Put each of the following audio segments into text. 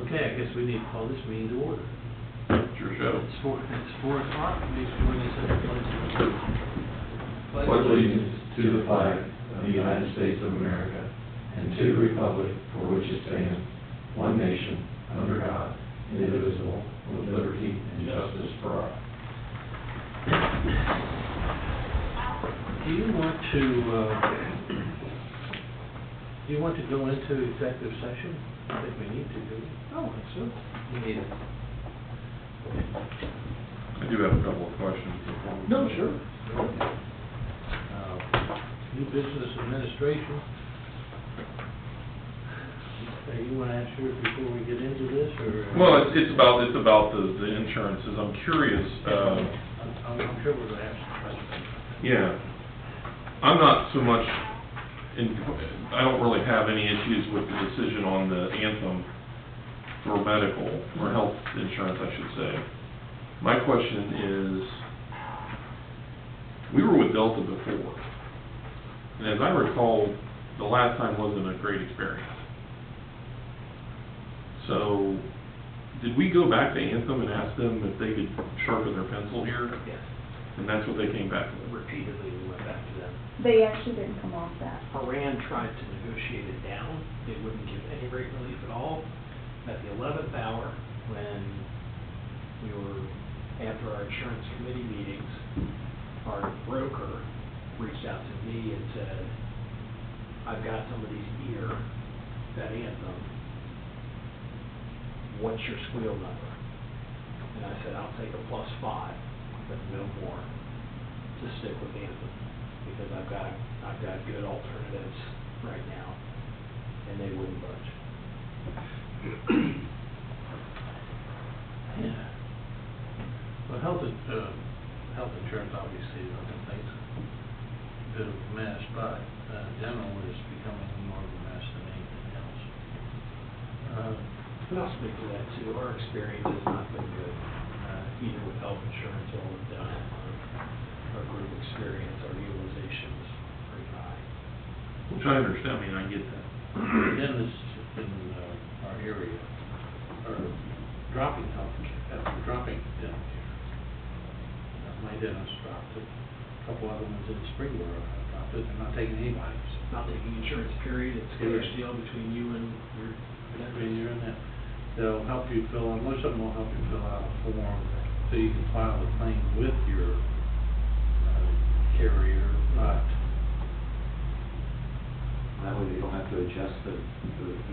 Okay, I guess we need to call this meeting to order. It's your show. It's 4 o'clock, please join us in the pledge of allegiance. Pledge allegiance to the flag of the United States of America and to the republic for which it stands, one nation, under God, indivisible, with liberty and justice for all. Do you want to go into executive session? I think we need to, do we? Oh, I so. You need it. I do have a couple of questions. No, sure. New business administration. You want to answer it before we get into this, or? Well, it's about the insurances. I'm curious. I'm sure we're going to ask the question. Yeah, I'm not so much. I don't really have any issues with the decision on the Anthem for medical or health insurance, I should say. My question is, we were with Delta before, and as I recall, the last time wasn't a great experience. So, did we go back to Anthem and ask them if they could sharpen their pencil here? Yes. And that's what they came back with? Repeatedly, we went back to them. They actually didn't come off that. Iran tried to negotiate it down. It wouldn't give any rate relief at all. At the 11th hour, when we were after our insurance committee meetings, our broker reached out to me and said, I've got somebody's ear that Anthem. What's your squeal number? And I said, I'll take a +5, but no more, to stick with Anthem, because I've got good alternatives right now, and they wouldn't budge. Yeah. Well, health insurance obviously I don't think is a bit of a mess, but dental is becoming more of a mess than anything else. And I'll speak to that too. Our experience has not been good, either with health insurance or with dental. Our group experience, our utilization is pretty high. Which I understand, I mean, I get that. Dentists in our area are dropping dropping dental care. My dentist dropped it. A couple other ones in Springboro have dropped it. They're not taking anybody's. Not taking insurance, period. It's a cash deal between you and your dentist. They'll help you fill out, most of them will help you fill out a form so you can file a claim with your carrier, but that way they don't have to adjust the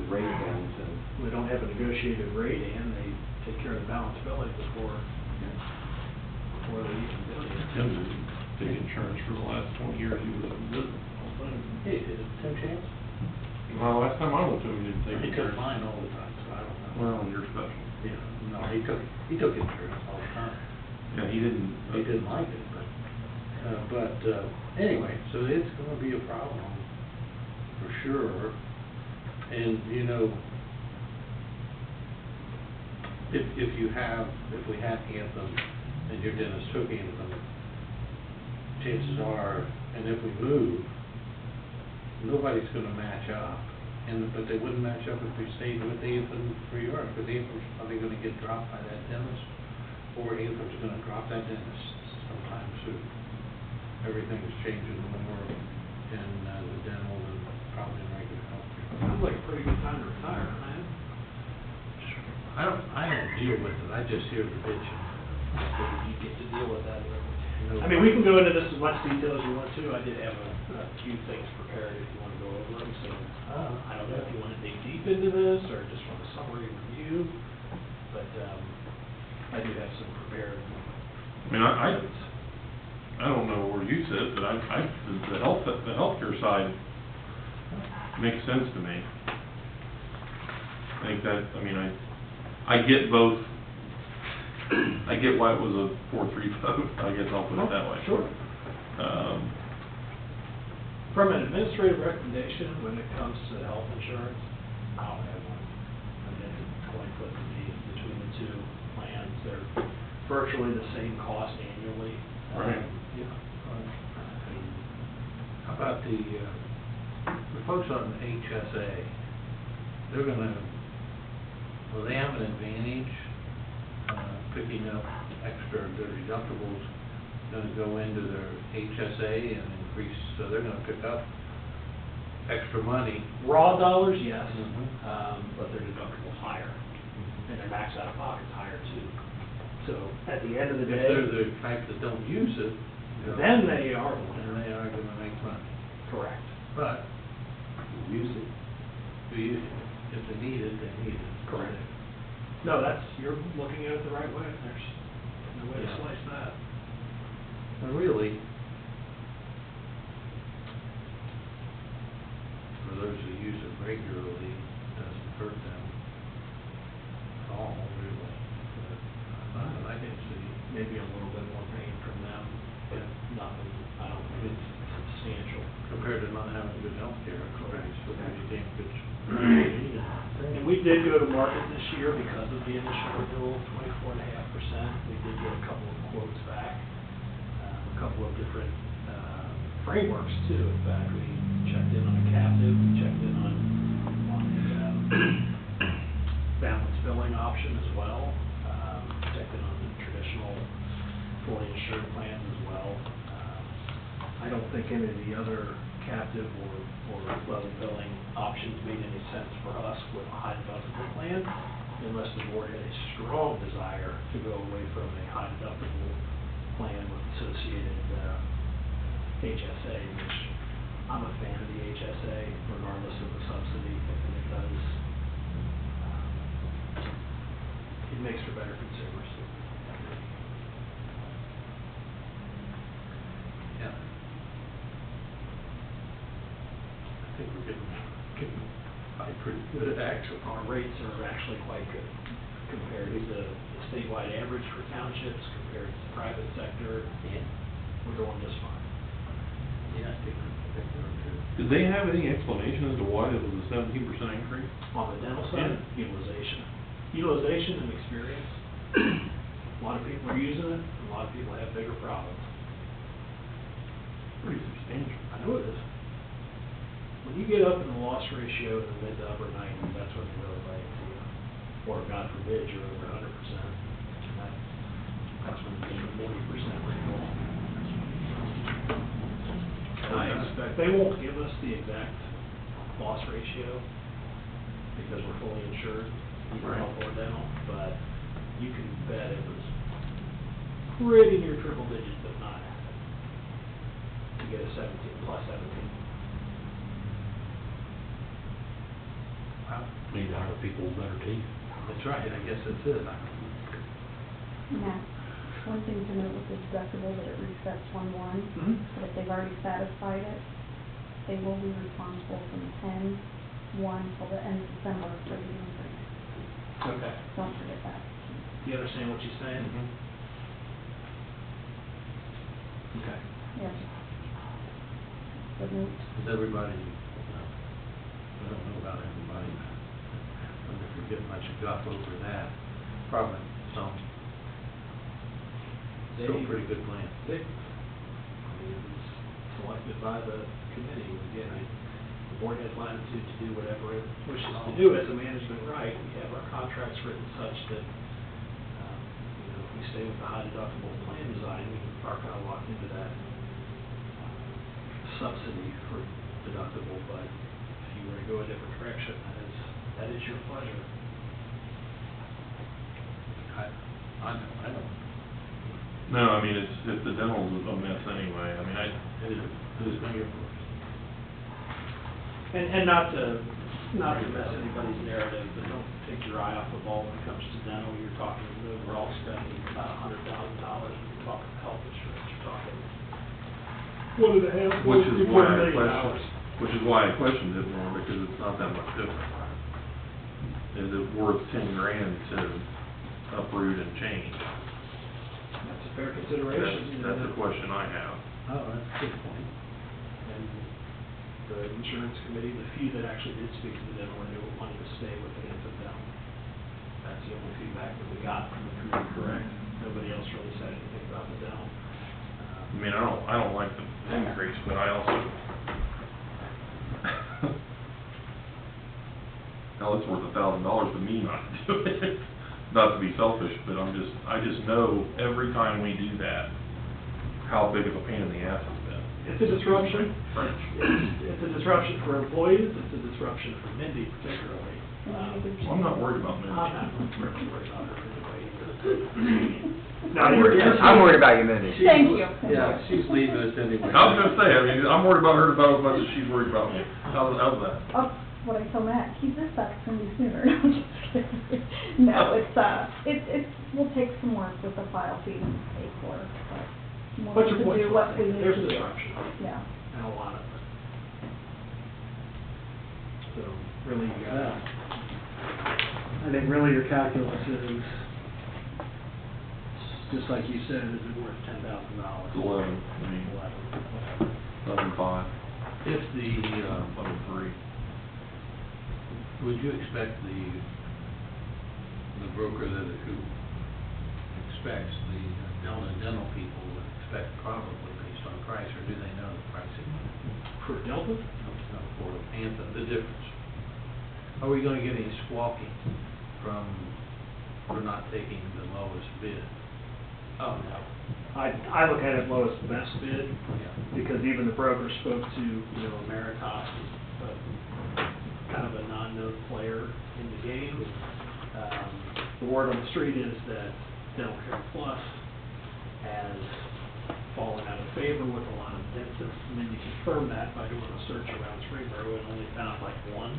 rate down to... we don't have a negotiated rate, and they take care of the balance billing before they even bill you. Tim's take insurance for the last 20 years he was in business. Hey, is it Tim Chance? Well, last time I went to him, he didn't take He took insurance. mine all the time, so I don't know. Well, you're special. Yeah, no, he took insurance all the time. Yeah, he didn't. He didn't like it, but anyway, so it's gonna be a problem for sure. And, you know, if we had Anthem and your dentist took Anthem, chances are, and if we move, nobody's gonna match up. But they wouldn't match up if we stayed with Anthem for yours, because Anthem's probably gonna get dropped by that dentist, or Anthem's gonna drop that dentist sometime soon. Everything's changing more in the dental than probably in regular healthcare. Sounds like a pretty good time to retire, man. I don't deal with it, I just hear the bitching. You get to deal with that. I mean, we can go into this as much detail as you want to. I did have a few things prepared if you want to go over them, so I don't know if you want to dig deep into this or just want a summary review, but I do have some prepared. I mean, I don't know where you sit, but the healthcare side makes sense to me. I think that, I mean, I get both. I get why it was a 4-3 vote. I guess I'll put it that way. Sure. From an administrative recommendation, when it comes to health insurance, I don't have one. I mean, it's a coin flip to me between the two plans. They're virtually the same cost annually. Right. Yeah. How about the folks on HSA? They're gonna Well, they have an advantage, picking up extra, their deductibles gonna go into their HSA and increase, so they're gonna pick up extra money. Raw dollars, yes, Mhm. but their deductible's higher, and their max out of pocket's higher too. So at the end of the If they're day, the type that don't use it, you know, then they are the then winner. they are gonna make money. Correct. But, Use it. if they need it, they need it. Correct. No, you're looking at it the right way. There's no way to Yeah. slice that. And really, for those who use it regularly, it doesn't hurt them at all, really. But I can see, Maybe a little bit more pain from them, but nothing, I don't think it's substantial. compared to not having good healthcare, correct, so you think it's. And we did go to market this year because of the initial renewal, 24.5%. We did get a couple of quotes back, a couple of different frameworks too. In fact, we checked in on a captive, we checked in on a balance billing option as well, checked in on the traditional fully insured plans as well. I don't think any of the other captive or level billing options made any sense for us with a high deductible plan, unless the board had a strong desire to go away from a high deductible plan with associated HSA, which I'm a fan of the HSA, regardless of the subsidy, and it does, it makes for better consumers. Yeah. I think we're getting pretty good actually. Our rates are actually quite good compared to the statewide average for townships, compared to the private sector. Yeah. We're doing just fine. Yeah, I think we're good. Did they have any explanation as to why it was a 17% increase? On the dental side, utilization. Utilization and experience. A lot of people are using it, a lot of people have bigger problems. Pretty substantial. I know it is. When you get up in the loss ratio in the mid to upper 90s, that's when they really lay into you. Or God forbid, you're over 100%. That's when you get a 40% renewal. And I expect, they won't give us the exact loss ratio because we're fully insured, either health or dental, but you can bet it was pretty near triple digits, if not to get a 17, plus 17. Wow. Need to hire people with better teeth. That's right, I guess that's it. Now, one thing to note with the deductible, that it resets 1/1, Mhm. but if they've already satisfied it, they will be responsible from 10/1 till the end of December for the increase. Okay. Don't forget that. You understand what she's saying? Okay. Yes. Good note. Is everybody, I don't know about everybody, but if we get much guff over that, probably some. Still a pretty good plan. It was selected by the committee. Again, the board has latitude to do whatever it wishes to do as a management right. We have our contracts written such that, if we stay with the high deductible plan design, we are kind of locked into that subsidy for deductible, but if you were to go a different direction, that is your pleasure. I don't. No, I mean, if the dental's a mess anyway, I mean, Who's going to first? And not to mess anybody's narrative, but don't take your eye off the ball when it comes to dental. You're talking, we're all spending about $100,000 when you're talking health insurance. You're talking $1.5 which is why I $1 million. questioned, which is why I questioned it more, because it's not that much different. Is it worth 10 grand to uproot and change? That's a fair consideration. That's the question I have. Oh, that's a good point. And the insurance committee, the few that actually did speak to the dental renewal, wanted to stay with the infant dental. That's the only feedback that we got from the committee, correct? Nobody else really said anything about the dental. I mean, I don't like the increase, but I also, Now, it's worth $1,000 to me not to do it, not to be selfish, but I just know every time we do that, how big of a pain in the ass it's been. It's a disruption. French. It's a disruption for employees, it's a disruption for Mindy particularly. Well, I'm not worried about Mindy. I'm not really worried about her anyway either. I'm worried about you, Mindy. Thank you. Yeah, she's leaving us anyway. I was gonna say, I mean, I'm worried about her about as much as she's worried about me. How's that? Oh, what I told Matt, keep this up, it's gonna be sooner. No, I'm just kidding. No, it's, we'll take some work with the file fee and pay for it, but we'll But have your to point's do well what we taken. need to There's do. disruption. Yeah. And a lot of it. So, really, you gotta, I think really your calculus is, just like you said, is it worth $10,000? It's 11, I mean, 11, whatever. 11.5, If the, 11.3. would you expect the broker who expects the dental people would expect probably based on price, or do they know the pricing? For Delta? For Anthem, the difference? Are we gonna get any squawking for not taking the lowest bid? Oh, no. I look at it lowest best bid, because even the broker spoke to, Ameritas, kind of a non-known player in the game. The word on the street is that Dental Care Plus has fallen out of favor with a lot of dentists. And then you confirm that by doing a search around Springboro and only found like one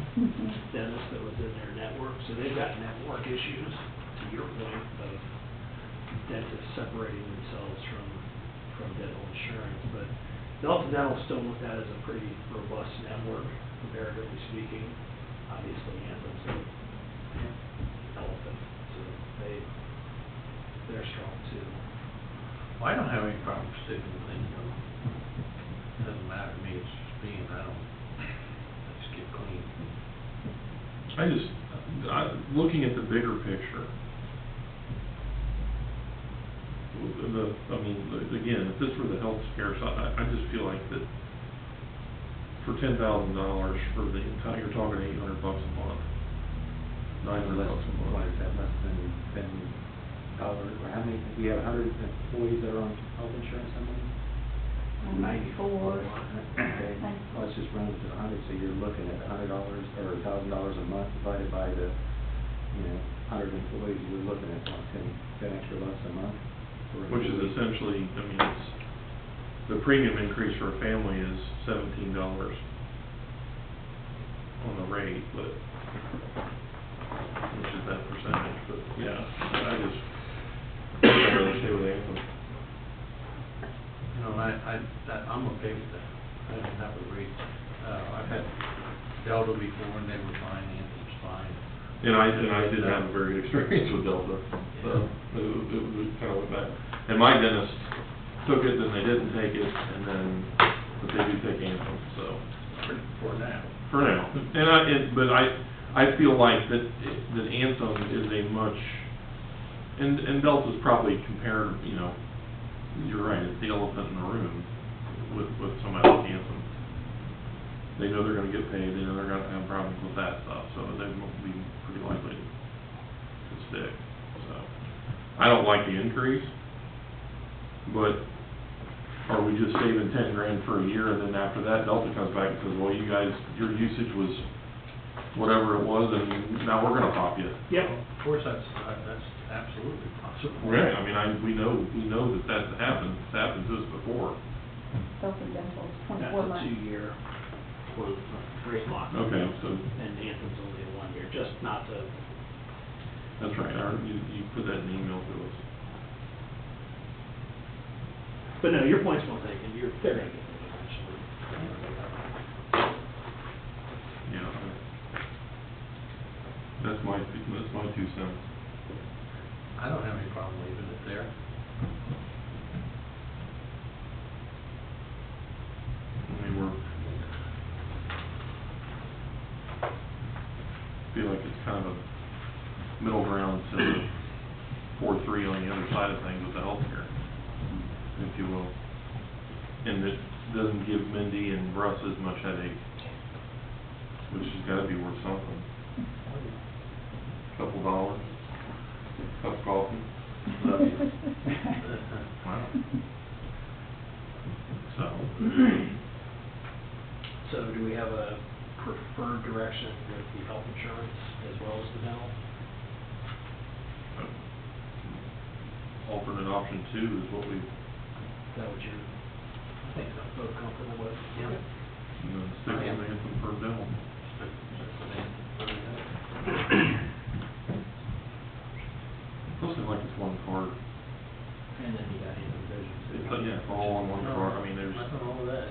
dentist that was in their network. So they've got network issues, to your point, of dentists separating themselves from dental insurance. But Delta Dental is still looked at as a pretty robust network, comparatively speaking. Obviously, Anthem's an elephant, so they're strong too. Well, I don't have any problem sticking with Inco. Doesn't matter to me, it's just being, I just get clean. Looking at the bigger picture, again, if this were the health care side, I just feel like that for $10,000 for the entire, you're talking $800 a month, $900 a month. Why is that less than dollar, or how many, we have 100 employees that are on health insurance, how many? 94. Okay, let's just run it to 100, so you're looking at $100 or $1,000 a month divided by the, 100 employees, you're looking at what, $10 extra bucks a month? Which is essentially, it's, the premium increase for a family is $17 on the rate, but, which is that percentage, but, yeah, I'd rather stay with Anthem. I'm okay with that. I don't have a rate. I've had Delta before and they were fine, Anthem's fine. And I did have a very good experience with Delta, so it kind of went back. And my dentist took it, then they didn't take it, but they do take Anthem, so. For now. For now. But I feel like that Anthem is a much, and Delta's probably compared, you're right, it's the elephant in the room with somebody like Anthem. They know they're gonna get paid, they know they're gonna have problems with that stuff, so they will be pretty likely to stick, so. I don't like the increase, but are we just saving 10 grand for a year, and then after that, Delta comes back and says, well, you guys, your usage was whatever it was, and now we're gonna pop you. Yeah. Of course, that's absolutely possible. Right, we know that happens, it's happened to us before. Delta Dental is That's 24 a months. 2-year quote, rate lock. Okay, so, And Anthem's only a 1 year, just not to, that's right, you put that in the email to us. but no, your point's well taken, they're gonna get it eventually. Yeah, that's my 2 cents. I don't have any problem leaving it there. Feel like it's kind of a middle ground to 4-3 on the other side of things with the healthcare, if you will. And it doesn't give Mindy and Russ as much headache, which has gotta be worth something. Couple dollars, cup of coffee. Wow. So do we have a preferred direction with the health insurance as well as the dental? Alternate option 2 is what we, Is that what you're, I think so, both comfortable with? Yeah. stick with Anthem for dental. Looks like it's one card. And then you got Anthem Vision too. But yeah, it's all on one card. I mean, there's. Nothing wrong with that.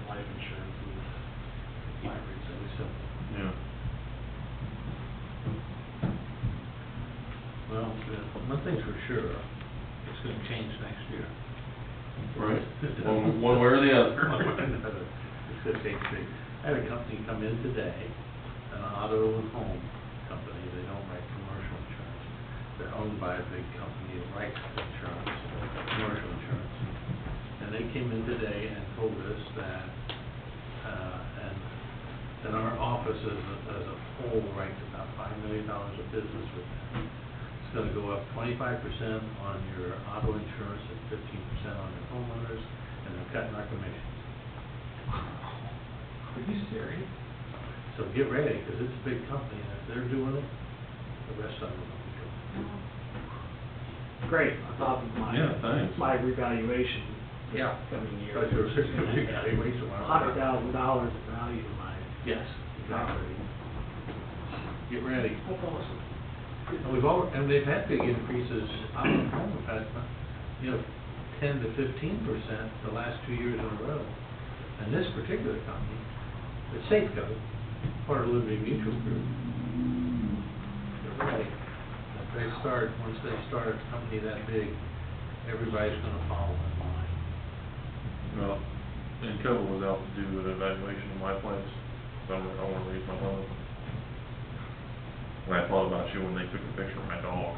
Life insurance is hybrid, so it's simple. Yeah. Well, one thing's for sure, it's gonna change next year. Right. One way or the other. One way or the other. It's gonna change big. I had a company come in today, an auto and home company, they don't write commercial insurance. They're owned by a big company that writes insurance, commercial insurance. And they came in today and told us that, and our office as a whole writes about $5 million of business with them. It's gonna go up 25% on your auto insurance and 15% on your homeowners, and they're cutting our commissions. Are you serious? So get ready, because it's a big company, and if they're doing it, the rest of them will be doing it. Great, I thought Yeah, thanks. my revaluation this Yeah. coming year. But your evaluation went up. $100,000 of value to my Yes, exactly. Get ready. That's awesome. And they've had big increases on the home, we've had, 10 to 15% the last 2 years in a row. And this particular company, it's Safeco, part of Liberty Mutual Group. They're ready. Once they start a company that big, everybody's gonna follow in line. Well, and Kevin was out to do an evaluation of my place, so I wanna raise my home. When I thought about you when they took a picture of my dog,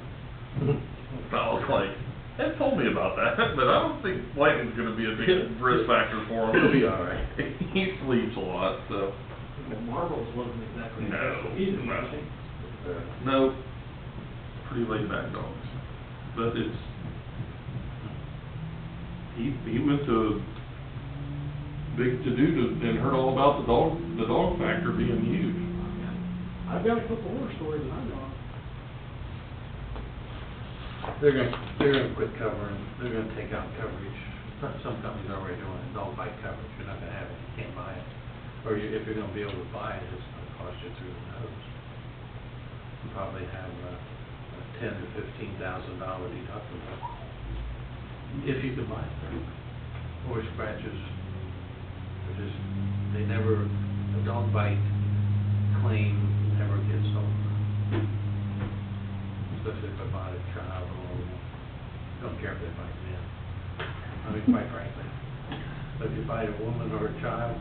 I was like, they told me about that, but I don't think lightning's gonna be a big risk factor for him. He'll be all right. He sleeps a lot, so. Well, Marvel's wasn't exactly No, easy, no. I think. No, pretty laid back dogs, but it's, he went to big to-do and heard all about the dog factor being huge. I've got a couple more stories that I know of. They're gonna quit covering, they're gonna take out coverage. Some companies are already doing it, dog bite coverage, you're not gonna have it, you can't buy it. Or if you're gonna be able to buy it, it's gonna cost you through the nose. You probably have a $10,000 to $15,000 deductible, if you can buy it. Or scratches, a dog bite claim never gets over. Especially if I bought a child or, don't care if they bite men. I mean, quite frankly. But if you bite a woman or a child,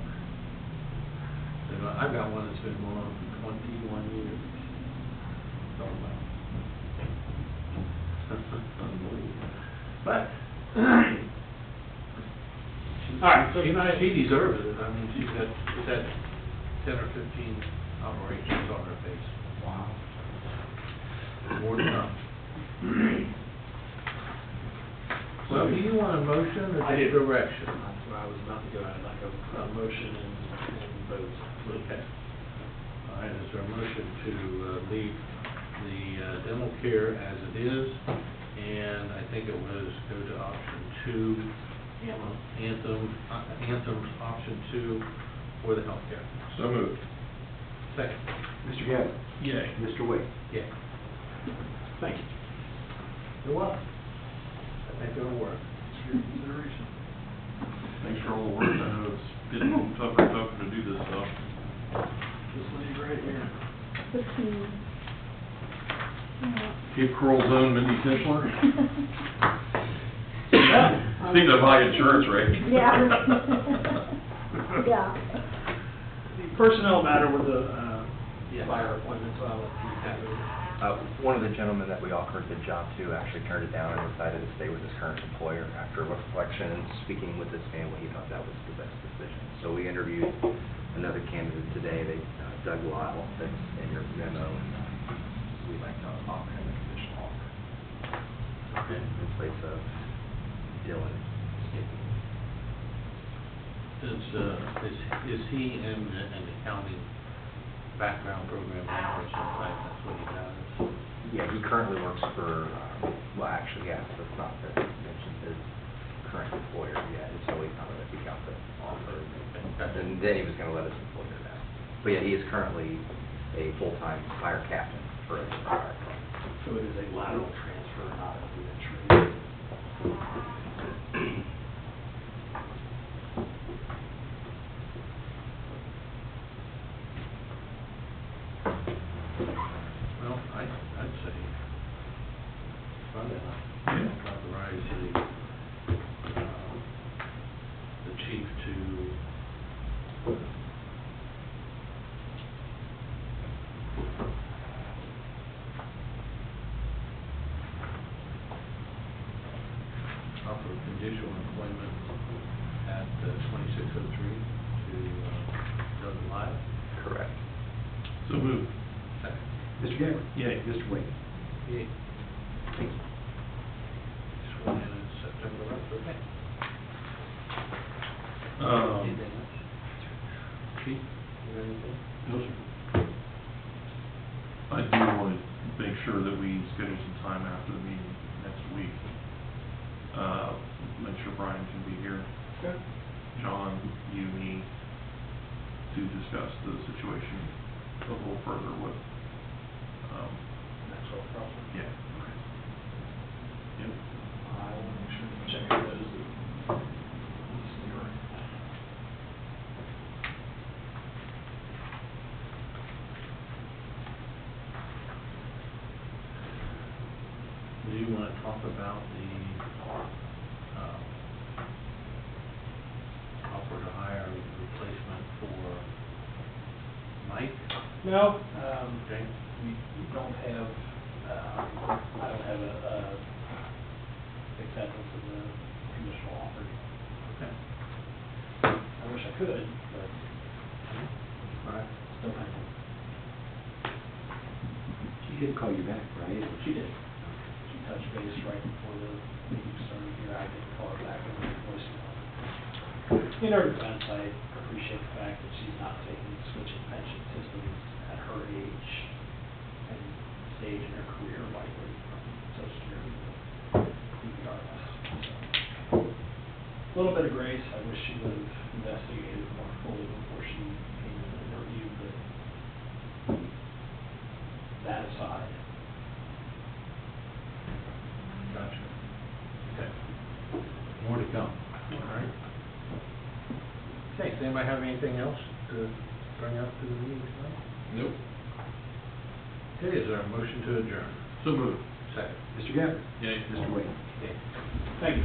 I've got one that's been going on for 21 years. Don't know. But, All right, so tonight. she deserves it. I mean, she's had 10 or 15 operations on her face. Wow. More to come. Well, do you want a motion or I just do. direction? That's where I was about to go, I'd like a motion and vote. Okay. All right, is there a motion to leave the dental care as it is? And I think it was go to option 2, Anthem's option 2 for the healthcare. So moved. Second. Mr. Gabbard? Yay. Mr. Wade? Yeah. Thank you. You're welcome. I think it'll work. It's your consideration. Thanks for all the work. I know it's getting tougher and tougher to do this stuff. This lady right here. 15. Cape Coral Zone, Mindy Tischler. Yeah. Seems a high insurance rate. Yeah. Yeah. The personnel matter with the fire appointment, so I'll let you have it. One of the gentlemen that we offered the job to actually turned it down and decided to stay with his current employer. After reflection and speaking with his family, he thought that was the best decision. So we interviewed another candidate today. They Doug Lyle, that's in your memo, and we'd like to offer him a conditional offer Okay. in place of Dylan Stickey. Is he in an accounting background program now or something? That's what he does? Yeah, he currently works for, well, actually, yeah, so it's not that he mentioned his current employer yet, so he's not going to pick out the offer. And then he was going to let his employer know. But yeah, he is currently a full-time fire captain for a fire company. So it is a lateral transfer, not a re-entry. Well, I'd say, fund it, Yeah. authorize the chief to offer conditional employment at 2603 to Doug Lyle. Correct. So moved. Second. Mr. Gabbard? Yay. Mr. Wade? Yay. Sworn in September 11th, okay. Anything else? Chief, you have anything? No, sir. I do want to make sure that we schedule some time after the meeting next week. Make sure Brian can be here. Okay. John, you, me, to discuss the situation a little further with, That's all problem. yeah. Yep. I will make sure to check those. Do you want to talk about the offer to hire a replacement for Mike? No, Okay. we don't have, I don't have a acceptance of the conditional offer. Okay. I wish I could, but All right. still pending. She did call you back, right? She did. She touched base right before the meeting started here. I didn't call her back and leave a voicemail. In her defense, I appreciate the fact that she's not taking switching pension systems at her age and stage in her career lightly from Social Security to PPRS. So, a little bit of grace. I wish she would have investigated more fully before she came in and interviewed, but that aside, Gotcha. Okay. More to come. All right. Okay, does anybody have anything else to bring up to the meeting tonight? Nope. Okay, is there a motion to adjourn? So moved. Second. Mr. Gabbard? Yay. Mr. Wade? Okay. thank you.